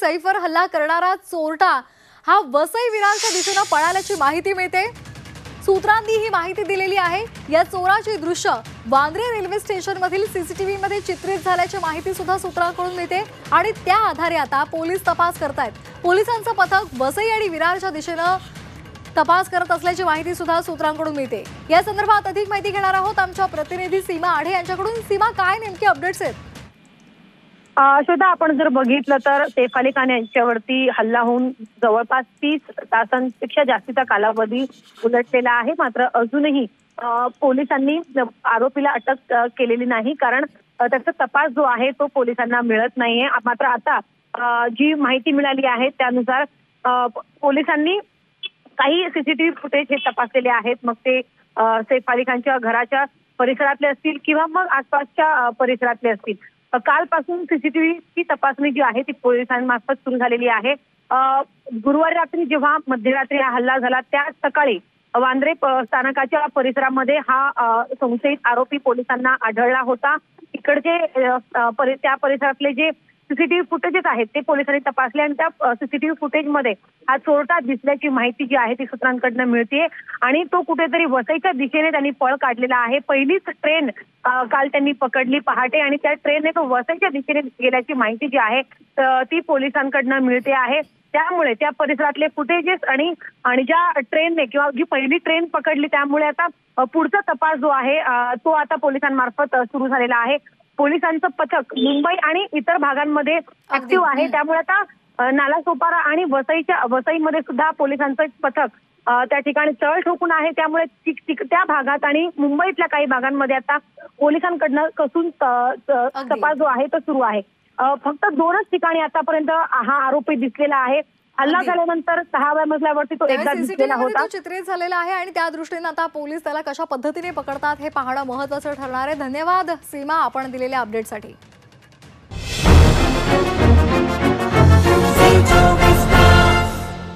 सैफवर हल्ला करणारा चोरटा हा वसई विरारच्या दिशेने पळाल्याची माहिती मिळते। सूत्रांनी ही माहिती दिलेली आहे। या चोराची दृश्य वांद्रे रेल्वे स्टेशन मधील सीसीटीव्ही मध्ये चित्रित झाल्याची माहिती सुद्धा सूत्रांकडून मिळते आणि त्या आधारे आता पोलीस तपास करतायत। पोलिसांचं पथक वसई आणि विरारच्या दिशेने तपास करत असल्याची माहिती सुद्धा सूत्रांकडून मिळते। या संदर्भात अधिक माहिती घेणार आहोत आमच्या प्रतिनिधी सीमा आढे यांच्याकडून। सीमा, काय नेमके अपडेट्स आहेत? श्वेता, आपण जर बघितलं तर सैफ अली खान यांच्यावरती हल्ला होऊन जवळपास 30 तासांपेक्षा जास्तीचा कालावधी उलटलेला आहे। मात्र अजूनही पोलिसांनी आरोपीला अटक केलेली नाही, कारण त्याचा तपास जो आहे तो पोलिसांना मिळत नाहीये। मात्र आता जी माहिती मिळाली आहे त्यानुसार पोलिसांनी काही सीसीटीव्ही फुटेज हे तपासलेले आहेत। मग ते सैफ अली खानच्या घराच्या परिसरातले असतील किंवा मग आसपासच्या परिसरातले असतील। कालपासून सीसीटीव्हीची तपासणी जी आहे ती पोलिसांमार्फत सुरू झालेली आहे। गुरुवारी रात्री जेव्हा मध्यरात्री हा हल्ला झाला त्या सकाळी वांद्रे स्थानकाच्या परिसरामध्ये हा संशयित आरोपी पोलिसांना आढळला होता। इकडचे त्या परिसरातले जे सीसीटीव्ही फुटेजेस आहेत ते पोलिसांनी तपासले आणि त्या सीसीटीव्ही फुटेजमध्ये हा चोरटा दिसल्याची माहिती जी आहे ती सूत्रांकडून मिळते आणि तो कुठेतरी वसईच्या दिशेने त्यांनी पळ काढलेला आहे। पहिलीच ट्रेन काल त्यांनी पकडली पहाटे आणि त्या ट्रेनने तो वसईच्या दिशेने गेल्याची माहिती जी आहे ती पोलिसांकडून मिळते आहे। त्यामुळे त्या परिसरातले फुटेजेस आणि ज्या ट्रेनने किंवा जी पहिली ट्रेन पकडली त्यामुळे आता पुढचा तपास जो आहे तो आता पोलिसांमार्फत सुरू झालेला आहे। पोलिसांचं पथक मुंबई आणि इतर भागांमध्ये ऍक्टिव्ह आहे, त्यामुळे आता नालासोपारा आणि वसईमध्ये सुद्धा पोलिसांचं पथक त्या ठिकाणी तळ ठोकून आहे। त्यामुळे त्या भागात आणि मुंबईतल्या काही भागांमध्ये आता पोलिसांकडनं कसून तपास जो आहे तो सुरू आहे। फक्त 2च ठिकाणी आतापर्यंत हा आरोपी दिसलेला आहे। हल्ला झाल्यानंतर 6व्या मजल्यावरती तो एकदा दिसलेला होता, चित्रित झालेला आहे आणि त्या दृष्टीने आता पोलीस त्याला कशा पद्धतीने पकडतात हे पाहणं महत्त्वाचं ठरणार आहे। धन्यवाद सीमा, आपण दिलेल्या अपडेटसाठी।